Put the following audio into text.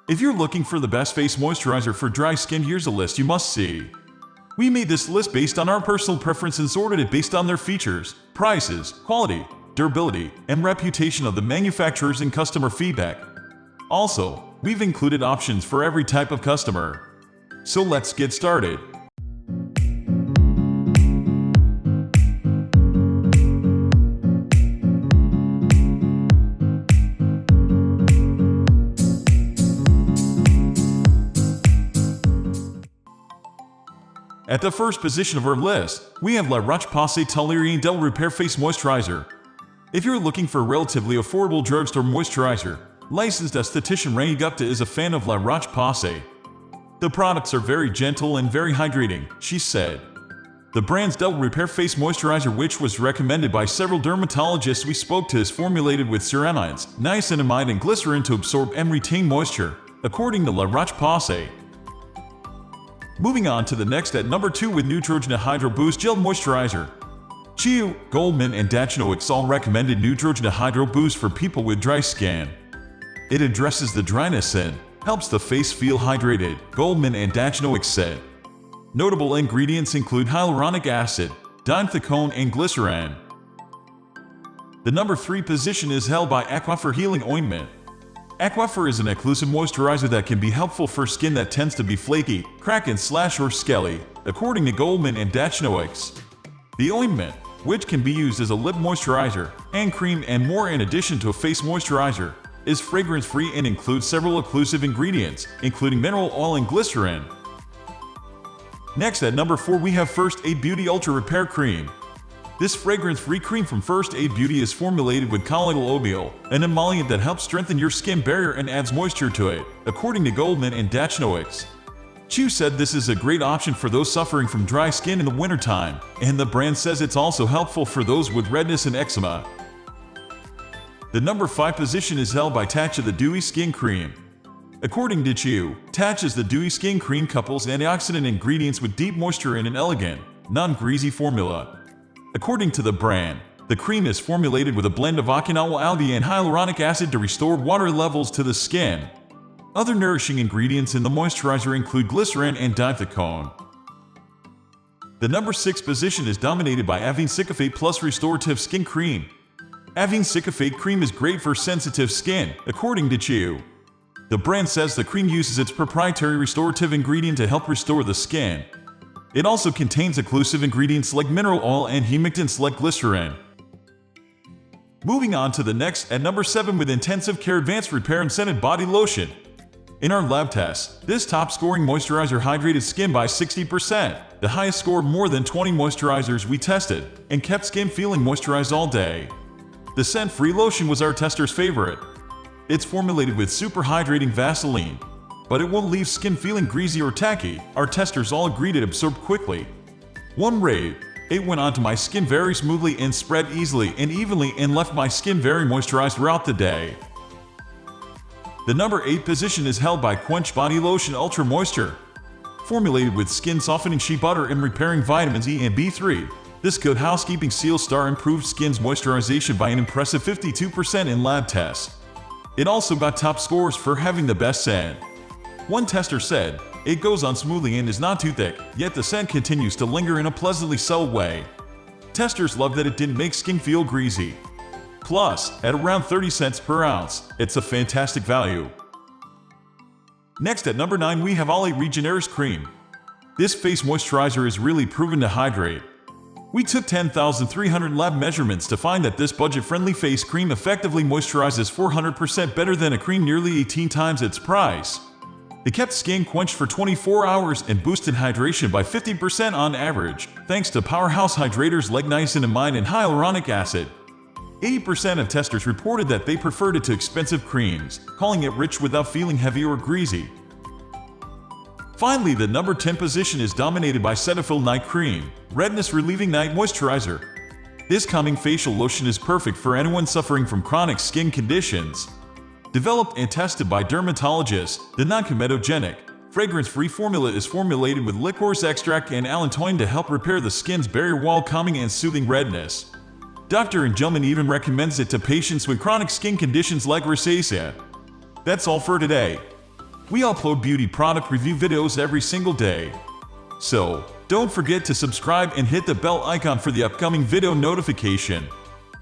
If you're looking for the best face moisturizer for dry skin, here's a list you must see. We made this list based on our personal preference and sorted it based on their features, prices, quality, durability, and reputation of the manufacturers and customer feedback. Also, we've included options for every type of customer. So let's get started. At the first position of our list, we have La Roche-Posay Toleriane Dewy Repair Face Moisturizer. If you're looking for a relatively affordable drugstore moisturizer, licensed esthetician Rainy Gupta is a fan of La Roche-Posay. The products are very gentle and very hydrating, she said. The brand's Dewy Repair Face Moisturizer, which was recommended by several dermatologists we spoke to, is formulated with ceramides, niacinamide, and glycerin to absorb and retain moisture, according to La Roche-Posay. Moving on to the next at number 2 with Neutrogena Hydro Boost Gel Moisturizer. Chiu, Goldman, and Dachnoix all recommended Neutrogena Hydro Boost for people with dry skin. It addresses the dryness and helps the face feel hydrated, Goldman and Dachnoix said. Notable ingredients include hyaluronic acid, dimethicone, and glycerin. The number 3 position is held by Aquaphor Healing Ointment. Aquaphor is an occlusive moisturizer that can be helpful for skin that tends to be flaky, crack and slash, or scaly, according to Goldman and Dachnoix. The ointment, which can be used as a lip moisturizer, hand cream, and more in addition to a face moisturizer, is fragrance-free and includes several occlusive ingredients, including mineral oil and glycerin. Next at number 4 we have First Aid Beauty Ultra Repair Cream. This fragrance-free cream from First Aid Beauty is formulated with colloidal oil, an emollient that helps strengthen your skin barrier and adds moisture to it, according to Goldman and Dachnoix. Chu said this is a great option for those suffering from dry skin in the wintertime, and the brand says it's also helpful for those with redness and eczema. The number 5 position is held by Tatcha the Dewy Skin Cream. According to Chu, Tatcha's the Dewy Skin Cream couples antioxidant ingredients with deep moisture in an elegant, non-greasy formula. According to the brand, the cream is formulated with a blend of Okinawa algae and hyaluronic acid to restore water levels to the skin. Other nourishing ingredients in the moisturizer include glycerin and dimethicone. The number 6 position is dominated by Avene Cicalfate Plus Restorative Skin Cream. Avene Cicalfate cream is great for sensitive skin, according to Chu. The brand says the cream uses its proprietary restorative ingredient to help restore the skin. It also contains occlusive ingredients like mineral oil and humectants like glycerin. Moving on to the next at number 7 with Intensive Care Advanced Repair Unscented Body Lotion. In our lab test, this top-scoring moisturizer hydrated skin by 60%, the highest score of more than 20 moisturizers we tested, and kept skin feeling moisturized all day. The scent-free lotion was our tester's favorite. It's formulated with super hydrating Vaseline, but it won't leave skin feeling greasy or tacky. Our testers all agreed it absorbed quickly. One rave, it went onto my skin very smoothly and spread easily and evenly and left my skin very moisturized throughout the day. The number 8 position is held by Quench Body Lotion Ultra Moisture. Formulated with skin softening shea butter and repairing vitamins E and B3, this Good Housekeeping Seal Star improved skin's moisturization by an impressive 52% in lab tests. It also got top scores for having the best scent. One tester said, it goes on smoothly and is not too thick, yet the scent continues to linger in a pleasantly subtle way. Testers loved that it didn't make skin feel greasy. Plus, at around 30 cents per ounce, it's a fantastic value. Next at number 9 we have Olay Regenerist Cream. This face moisturizer is really proven to hydrate. We took 10,300 lab measurements to find that this budget-friendly face cream effectively moisturizes 400% better than a cream nearly 18 times its price. It kept skin quenched for 24 hours and boosted hydration by 50% on average, thanks to powerhouse hydrators like niacinamide and hyaluronic acid. 80% of testers reported that they preferred it to expensive creams, calling it rich without feeling heavy or greasy. Finally, the number 10 position is dominated by Cetaphil Night Cream, Redness Relieving Night Moisturizer. This calming facial lotion is perfect for anyone suffering from chronic skin conditions. Developed and tested by dermatologists, the non-comedogenic, fragrance-free formula is formulated with licorice extract and allantoin to help repair the skin's barrier while calming and soothing redness. Dr. Angelman even recommends it to patients with chronic skin conditions like rosacea. That's all for today. We upload beauty product review videos every single day. So, don't forget to subscribe and hit the bell icon for the upcoming video notification.